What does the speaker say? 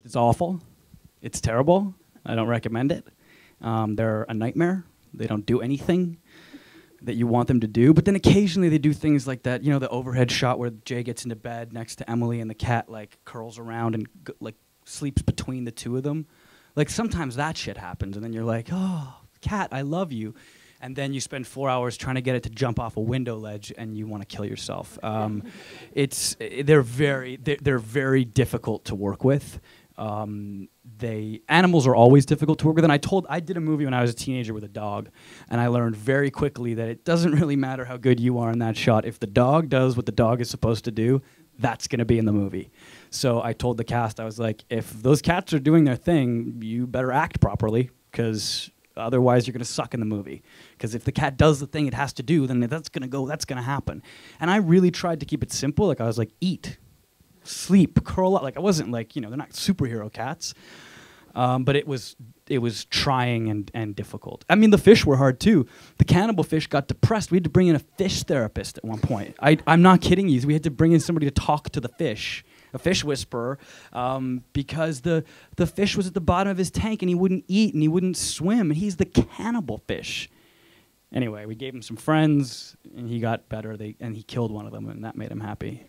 It's awful. It's terrible. I don't recommend it. They're a nightmare. They don't do anything that you want them to do. But then occasionally they do things like that. You know, the overhead shot where Jay gets into bed next to Emily and the cat like curls around and like sleeps between the two of them. Like sometimes that shit happens and then you're like, oh, cat, I love you. And then you spend 4 hours trying to get it to jump off a window ledge and you want to kill yourself. They're very difficult to work with. Animals are always difficult to work with. And I did a movie when I was a teenager with a dog, and I learned very quickly that it doesn't really matter how good you are in that shot. If the dog does what the dog is supposed to do, that's going to be in the movie. So I told the cast, I was like, if those cats are doing their thing, you better act properly, because otherwise you're going to suck in the movie. Because if the cat does the thing it has to do, then that's going to happen. And I really tried to keep it simple. Like I was like, eat, sleep, curl up. Like I wasn't like, they're not superhero cats. But it was trying and difficult. I mean, the fish were hard too. The cannibal fish got depressed. We had to bring in a fish therapist at one point. I'm not kidding you. We had to bring in somebody to talk to the fish, a fish whisperer, because the fish was at the bottom of his tank and he wouldn't eat and he wouldn't swim. And he's the cannibal fish. Anyway, we gave him some friends and he got better. And he killed one of them and that made him happy.